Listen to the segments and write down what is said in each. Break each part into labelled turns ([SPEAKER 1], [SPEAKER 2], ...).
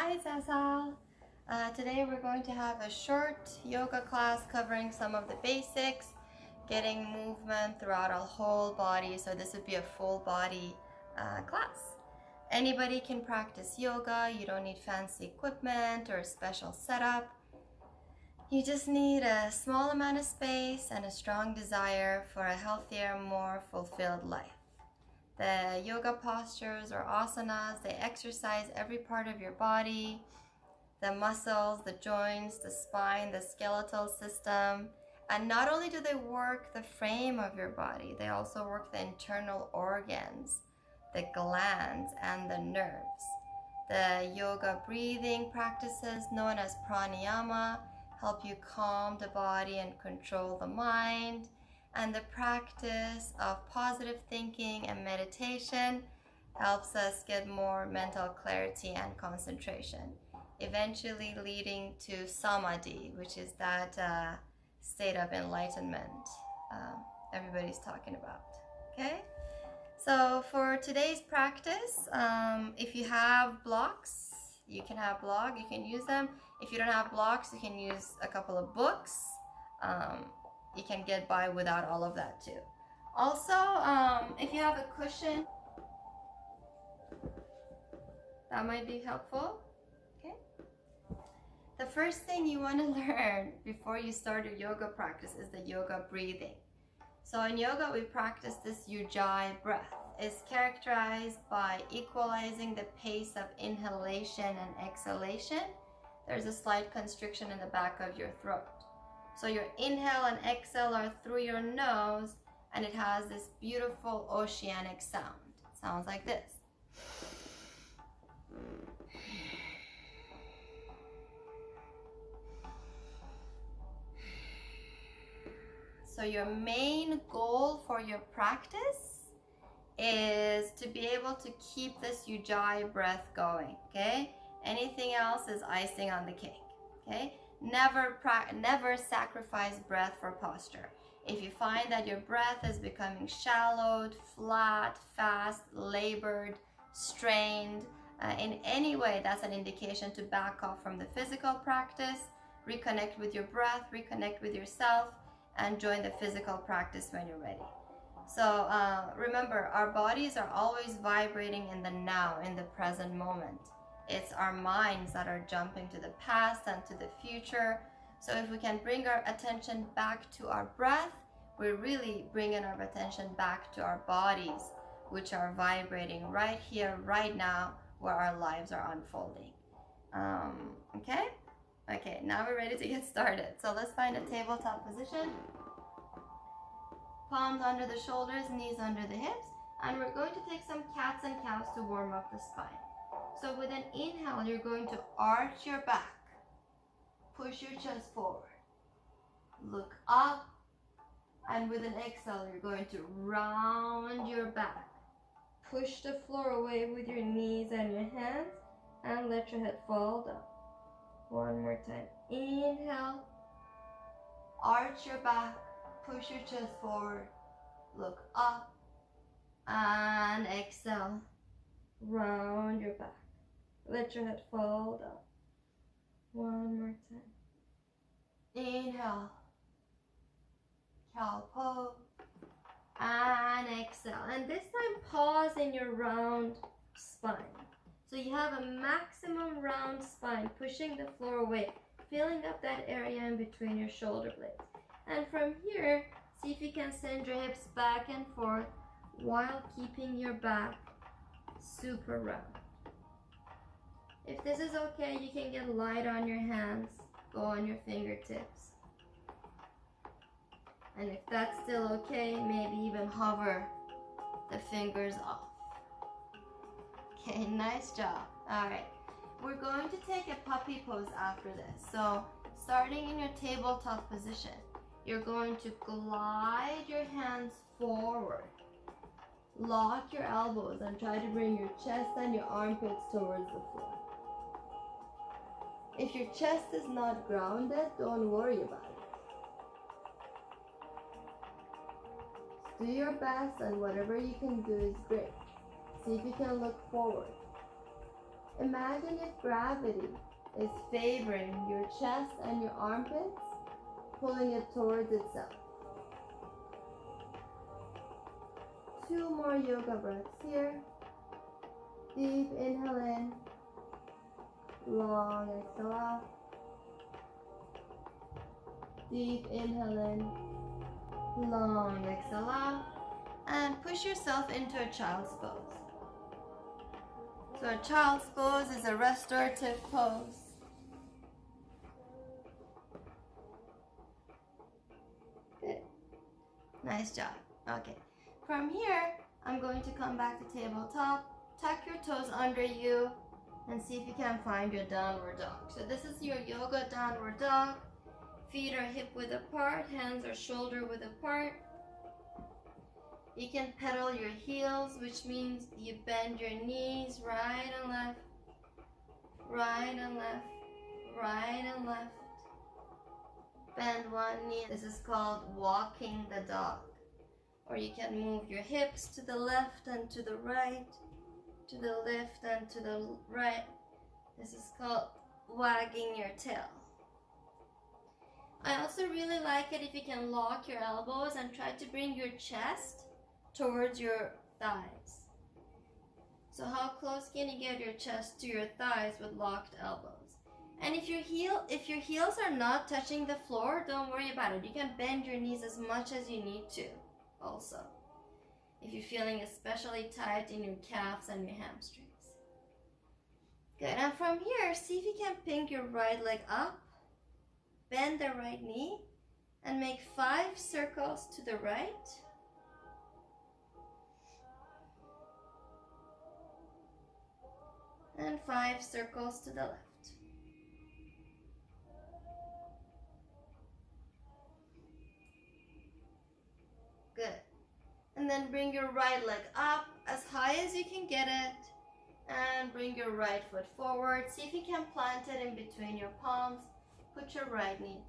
[SPEAKER 1] Hi, Sasal. Today we're going to have a short yoga class covering some of the basics, getting movement throughout our whole body. So this would be a full body class. Anybody can practice yoga. You don't need fancy equipment or a special setup. You just need a small amount of space and a strong desire for a healthier, more fulfilled life. The yoga postures or asanas, they exercise every part of your body, the muscles, the joints, the spine, the skeletal system. And not only do they work the frame of your body, they also work the internal organs, the glands, and the nerves. The yoga breathing practices known as pranayama help you calm the body and control the mind. And the practice of positive thinking and meditation helps us get more mental clarity and concentration, eventually leading to samadhi, which is that state of enlightenment everybody's talking about. Okay, so for today's practice, if you have blocks, you can use them. If you don't have blocks, you can use a couple of books. You can get by without all of that too. Also, if you have a cushion, that might be helpful. Okay. The first thing you want to learn before you start your yoga practice is the yoga breathing. So in yoga, we practice this Ujjai breath. It's characterized by equalizing the pace of inhalation and exhalation. There's a slight constriction in the back of your throat. So your inhale and exhale are through your nose, and it has this beautiful oceanic sound. It sounds like this. So your main goal for your practice is to be able to keep this Ujjai breath going, okay? Anything else is icing on the cake, okay? Never sacrifice breath for posture. If you find that your breath is becoming shallowed, flat, fast, labored, strained, in any way, that's an indication to back off from the physical practice, reconnect with your breath, reconnect with yourself, and join the physical practice when you're ready. So remember, our bodies are always vibrating in the now, in the present moment. It's our minds that are jumping to the past and to the future. So if we can bring our attention back to our breath, we're really bringing our attention back to our bodies, which are vibrating right here, right now, where our lives are unfolding. Okay, now we're ready to get started. So let's find a tabletop position. Palms under the shoulders, knees under the hips. And we're going to take some cats and cows to warm up the spine. So with an inhale, you're going to arch your back, push your chest forward, look up, and with an exhale, you're going to round your back, push the floor away with your knees and your hands, and let your head fall down. One more time. Inhale, arch your back, push your chest forward, look up, and exhale, round your back. Let your head fall down. One more time. Inhale, cow pose, and exhale. And this time, pause in your round spine. So you have a maximum round spine, pushing the floor away, filling up that area in between your shoulder blades. And from here, see if you can send your hips back and forth while keeping your back super round. If this is okay, you can get light on your hands, go on your fingertips. And if that's still okay, maybe even hover the fingers off. Okay, nice job. All right, we're going to take a puppy pose after this. So starting in your tabletop position, you're going to glide your hands forward. Lock your elbows and try to bring your chest and your armpits towards the floor. If your chest is not grounded, don't worry about it. Do your best, and whatever you can do is great. See if you can look forward. imagine if gravity is favoring your chest and your armpits, pulling it towards itself. 2 more yoga breaths here. Deep inhale in, long exhale out. Deep inhale in, long exhale out. And push yourself into a child's pose. So a child's pose is a restorative pose. Good. Nice job. Okay. From here, I'm going to come back to tabletop, tuck your toes under you, and see if you can find your downward dog. So this is your yoga downward dog. Feet are hip width apart, hands are shoulder width apart. You can pedal your heels, which means you bend your knees right and left, right and left, right and left. Bend one knee. This is called walking the dog. Or you can move your hips to the left and to the right, to the left and to the right. This is called wagging your tail. I also really like it if you can lock your elbows and try to bring your chest towards your thighs. So how close can you get your chest to your thighs with locked elbows? And if your heels are not touching the floor, don't worry about it. You can bend your knees as much as you need to also, if you're feeling especially tight in your calves and your hamstrings. Good, and from here, see if you can pink your right leg up, bend the right knee, and make 5 circles to the right. And 5 circles to the left. Good. And then bring your right leg up as high as you can get it. And bring your right foot forward. See if you can plant it in between your palms. Put your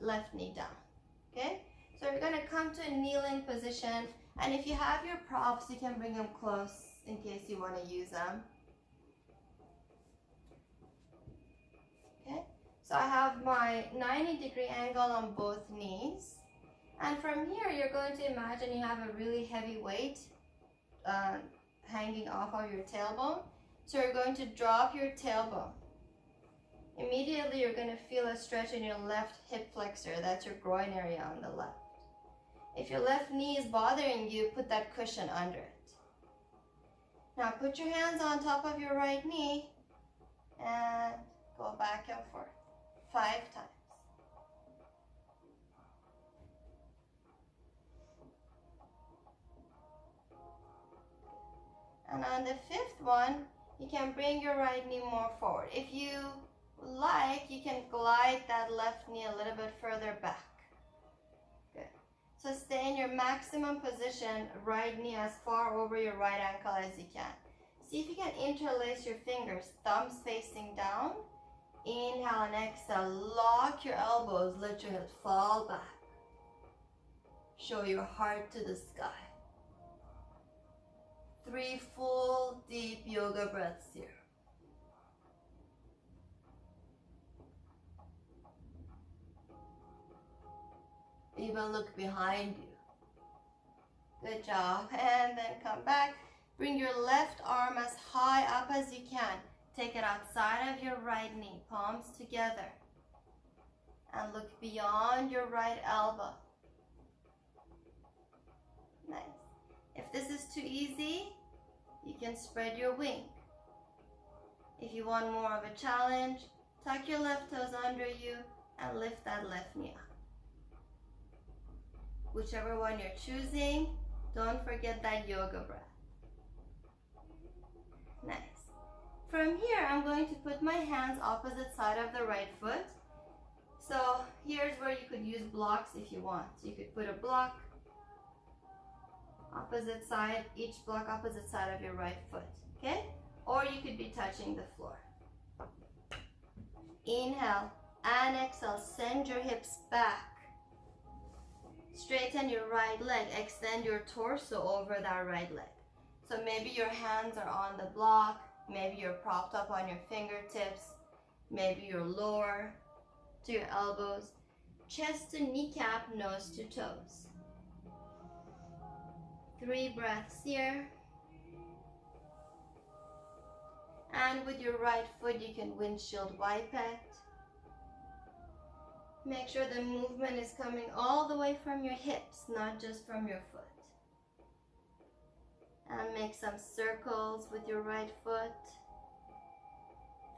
[SPEAKER 1] left knee down. Okay? So you're going to come to a kneeling position. And if you have your props, you can bring them close in case you want to use them. Okay? So I have my 90-degree angle on both knees. And from here, you're going to imagine you have a really heavy weight hanging off of your tailbone. So you're going to drop your tailbone. Immediately, you're going to feel a stretch in your left hip flexor. That's your groin area on the left. If your left knee is bothering you, put that cushion under it. Now put your hands on top of your right knee and go back and forth 5 times. And on the 5th one, you can bring your right knee more forward. If you like, you can glide that left knee a little bit further back. Good. So stay in your maximum position, right knee as far over your right ankle as you can. See if you can interlace your fingers, thumbs facing down. Inhale and exhale, lock your elbows, let your head fall back. Show your heart to the sky. 3 full deep yoga breaths here. Even look behind you. Good job. And then come back. Bring your left arm as high up as you can. Take it outside of your right knee, palms together. And look beyond your right elbow. Nice. If this is too easy, you can spread your wing. If you want more of a challenge, tuck your left toes under you and lift that left knee up. Whichever one you're choosing, don't forget that yoga breath. Nice. From here, I'm going to put my hands opposite side of the right foot. So here's where you could use blocks if you want. You could put a block opposite side, each block opposite side of your right foot, okay? Or you could be touching the floor. Inhale and exhale, send your hips back. Straighten your right leg, extend your torso over that right leg. So maybe your hands are on the block, Maybe you're propped up on your fingertips. Maybe you're lower to your elbows. Chest to kneecap, nose to toes. 3 breaths here. And with your right foot, you can windshield wipe it. Make sure the movement is coming all the way from your hips, not just from your foot. And make some circles with your right foot.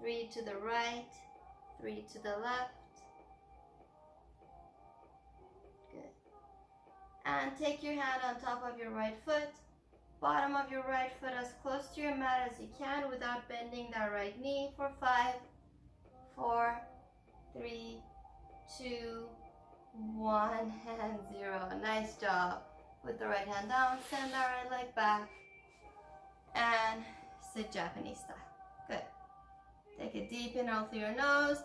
[SPEAKER 1] 3 to the right, 3 to the left. Good. And take your hand on top of your right foot, bottom of your right foot as close to your mat as you can without bending that right knee for 5, 4, 3, 2, 1, and 0. Nice job. Put the right hand down, send that right leg back, and sit Japanese style. Good. Take a deep inhale through your nose,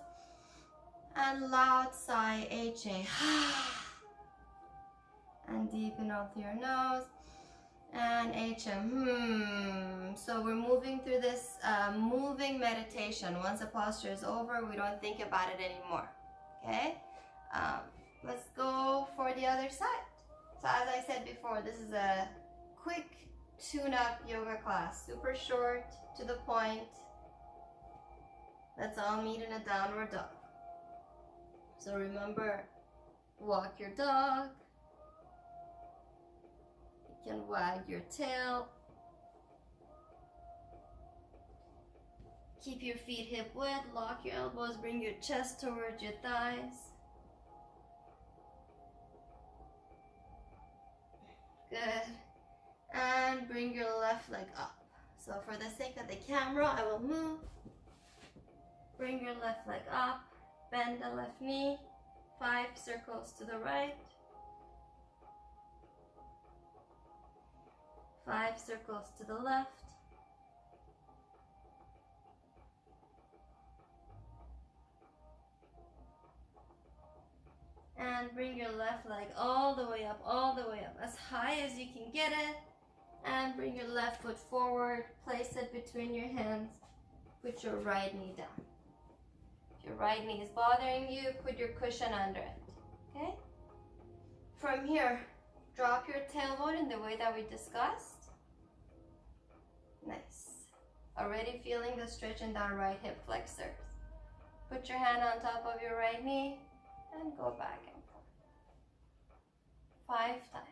[SPEAKER 1] and loud sigh, HA. And deep inhale through your nose, and HM. So we're moving through this moving meditation. Once the posture is over, we don't think about it anymore. Okay? Let's go for the other side. So as I said before, this is a quick tune-up yoga class. Super short, to the point. Let's all meet in a downward dog. So remember, walk your dog. You can wag your tail. Keep your feet hip width, lock your elbows, bring your chest towards your thighs. Good. And bring your left leg up. So for the sake of the camera, I will move. Bring your left leg up. Bend the left knee. 5 circles to the right. 5 circles to the left. And bring your left leg all the way up, as high as you can get it. And bring your left foot forward, place it between your hands. Put your right knee down. If your right knee is bothering you, put your cushion under it, okay? From here, drop your tailbone in the way that we discussed. Nice. Already feeling the stretch in that right hip flexors. Put your hand on top of your right knee and go back and forth. 5 times.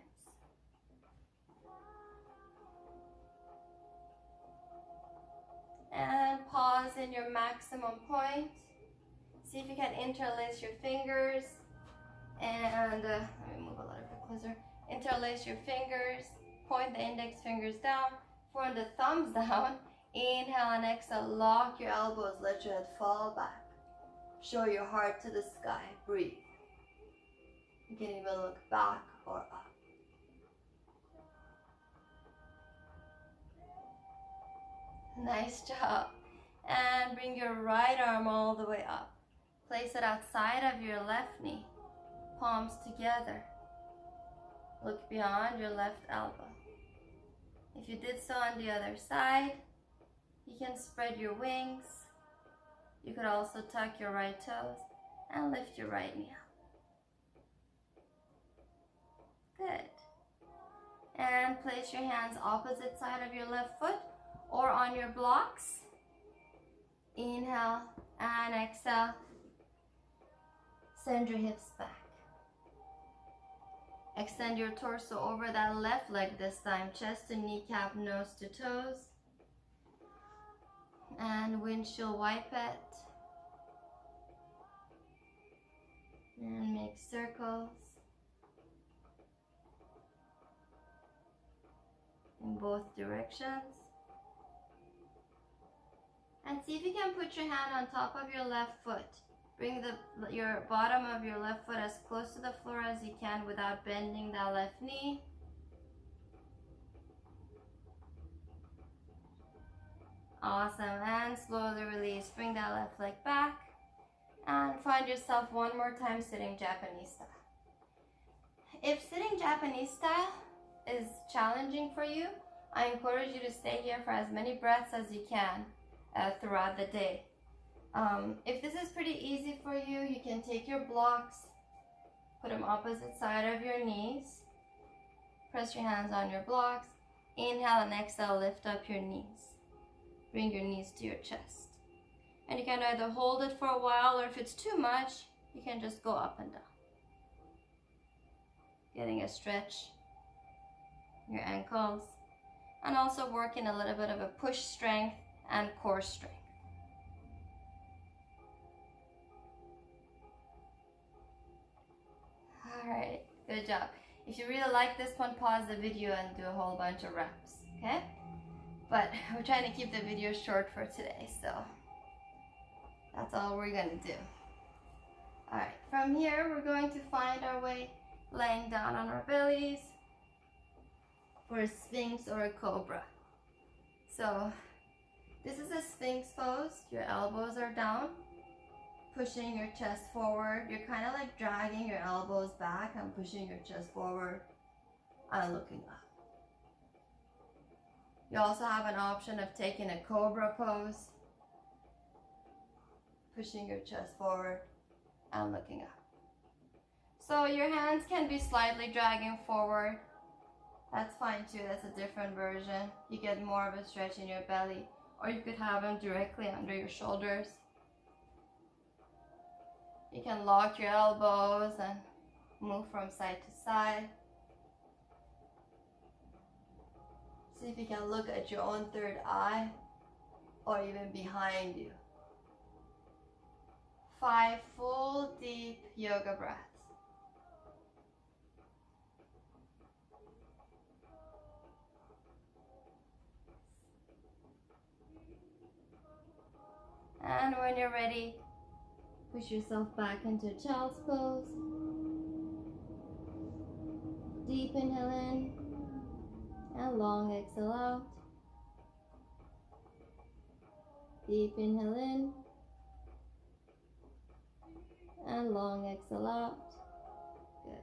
[SPEAKER 1] And pause in your maximum point. See if you can interlace your fingers. And let me move a little bit closer. Interlace your fingers. Point the index fingers down. Point the thumbs down. Inhale and exhale. Lock your elbows. Let your head fall back. Show your heart to the sky. Breathe. You can even look back or up. Nice job. And bring your right arm all the way up. Place it outside of your left knee. Palms together. Look beyond your left elbow. If you did so on the other side, you can spread your wings. You could also tuck your right toes and lift your right knee up. Good. And place your hands opposite side of your left foot or on your blocks. Inhale and exhale. Send your hips back. Extend your torso over that left leg this time. Chest to kneecap, nose to toes. And windshield wipe it. And make circles in both directions. And see if you can put your hand on top of your left foot. Bring your bottom of your left foot as close to the floor as you can without bending that left knee. Awesome. And slowly release. Bring that left leg back. And find yourself one more time sitting Japanese style. If sitting Japanese style is challenging for you, I encourage you to stay here for as many breaths as you can. throughout the day. If this is pretty easy for you, you can take your blocks, put them opposite side of your knees, press your hands on your blocks, inhale and exhale, lift up your knees. Bring your knees to your chest. And you can either hold it for a while, or if it's too much, you can just go up and down. Getting a stretch in your ankles, and also working a little bit of a push strength and core strength. Alright, good job. If you really like this one, pause the video and do a whole bunch of reps, okay? But we're trying to keep the video short for today, so that's all we're gonna do. Alright, from here we're going to find our way laying down on our bellies for a Sphinx or a Cobra. So this is a Sphinx pose. Your elbows are down, pushing your chest forward. You're kind of like dragging your elbows back and pushing your chest forward and looking up. You also have an option of taking a Cobra pose, pushing your chest forward and looking up. So your hands can be slightly dragging forward. That's fine too, that's a different version. You get more of a stretch in your belly, or you could have them directly under your shoulders. You can lock your elbows and move from side to side. See if you can look at your own third eye or even behind you. 5 full deep yoga breaths. And when you're ready, push yourself back into child's pose. Deep inhale in and long exhale out. Deep inhale in and long exhale out. Good.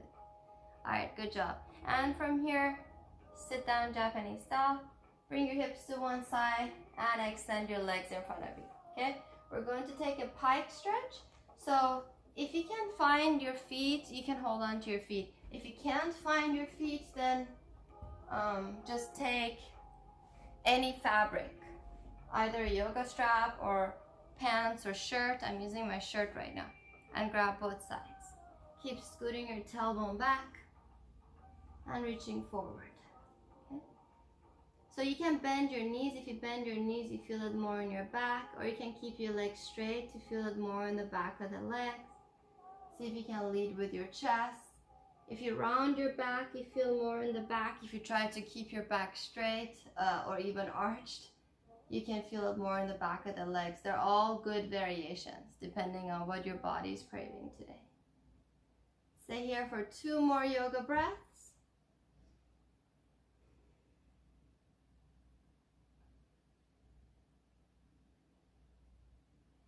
[SPEAKER 1] Alright, good job. And from here, sit down Japanese style. Bring your hips to one side and extend your legs in front of you. Okay? We're going to take a pike stretch. So if you can find your feet, you can hold on to your feet. If you can't find your feet, then just take any fabric, either a yoga strap or pants or shirt. I'm using my shirt right now, and grab both sides. Keep scooting your tailbone back and reaching forward. Okay? So you can bend your knees. If you bend your knees, you feel it more in your back, or you can keep your legs straight to feel it more in the back of the legs. See if you can lead with your chest. If you round your back, you feel more in the back. If you try to keep your back straight or even arched, you can feel it more in the back of the legs. They're all good variations depending on what your body is craving today. Stay here for 2 more yoga breaths.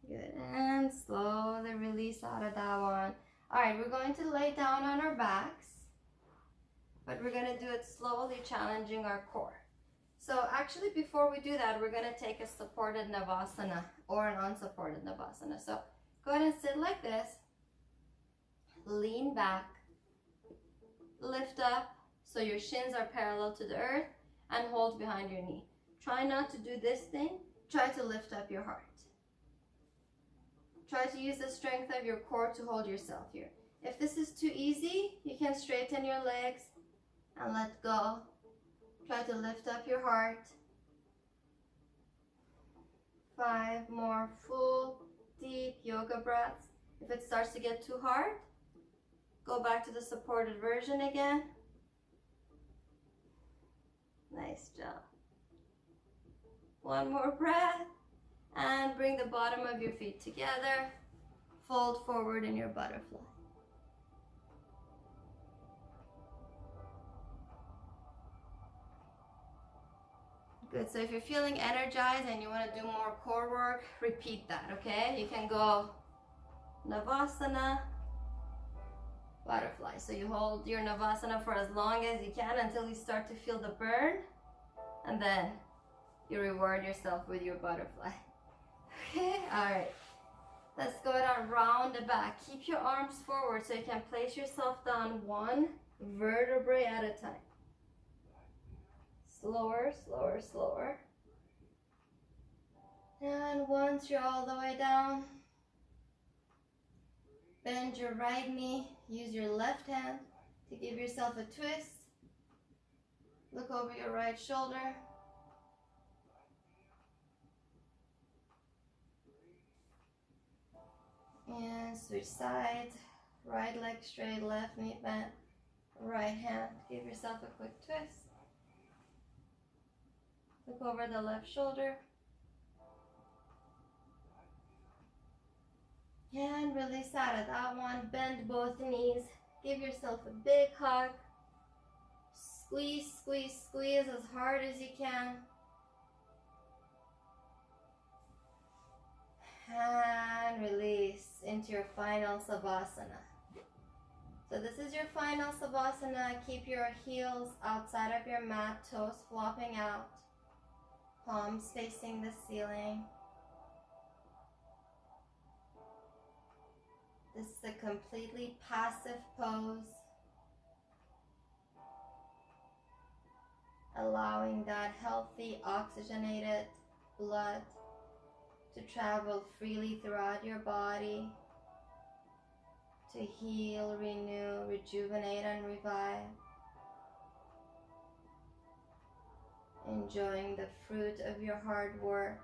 [SPEAKER 1] Good, and slowly release out of that one. All right, we're going to lay down on our backs, but we're gonna do it slowly, challenging our core. So actually, before we do that, we're gonna take a supported Navasana or an unsupported Navasana. So go ahead and sit like this, lean back, lift up so your shins are parallel to the earth, and hold behind your knee. Try not to do this thing, try to lift up your heart. Try to use the strength of your core to hold yourself here. If this is too easy, you can straighten your legs and let go. Try to lift up your heart. 5 more full, deep yoga breaths. If it starts to get too hard, go back to the supported version again. Nice job. 1 more breath. And bring the bottom of your feet together. Fold forward in your butterfly. Good, so if you're feeling energized and you want to do more core work, repeat that, okay? You can go Navasana, butterfly. So you hold your Navasana for as long as you can until you start to feel the burn, and then you reward yourself with your butterfly. Okay, all right. Let's go down, round the back. Keep your arms forward so you can place yourself down one vertebrae at a time. Slower, slower, slower. And once you're all the way down, bend your right knee. Use your left hand to give yourself a twist. Look over your right shoulder. And switch sides. Right leg straight, left knee bent. Right hand. Give yourself a quick twist. Look over the left shoulder. And release out of that one. Bend both knees. Give yourself a big hug. Squeeze, squeeze, squeeze as hard as you can. And release into your final Savasana. So this is your final Savasana. Keep your heels outside of your mat, toes flopping out, palms facing the ceiling. This is a completely passive pose, allowing that healthy oxygenated blood to travel freely throughout your body, to heal, renew, rejuvenate, and revive. Enjoying the fruit of your hard work.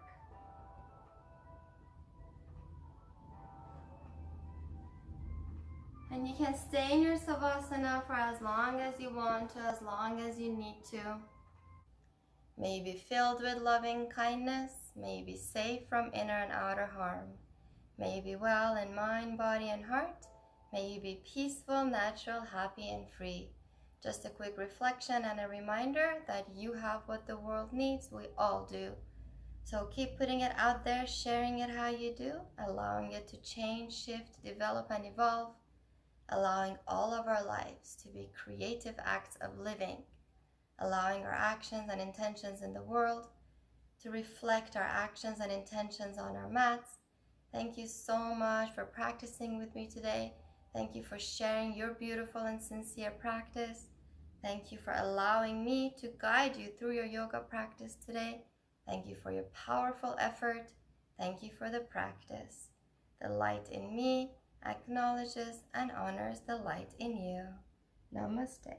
[SPEAKER 1] And you can stay in your Savasana for as long as you want to, as long as you need to. May you be filled with loving kindness. May you be safe from inner and outer harm. May you be well in mind, body, and heart. May you be peaceful, natural, happy, and free. Just a quick reflection and a reminder that you have what the world needs. We all do. So keep putting it out there, sharing it how you do, allowing it to change, shift, develop, and evolve. Allowing all of our lives to be creative acts of living. Allowing our actions and intentions in the world to reflect our actions and intentions on our mats. Thank you so much for practicing with me today. Thank you for sharing your beautiful and sincere practice. Thank you for allowing me to guide you through your yoga practice today. Thank you for your powerful effort. Thank you for the practice. The light in me acknowledges and honors the light in you. Namaste.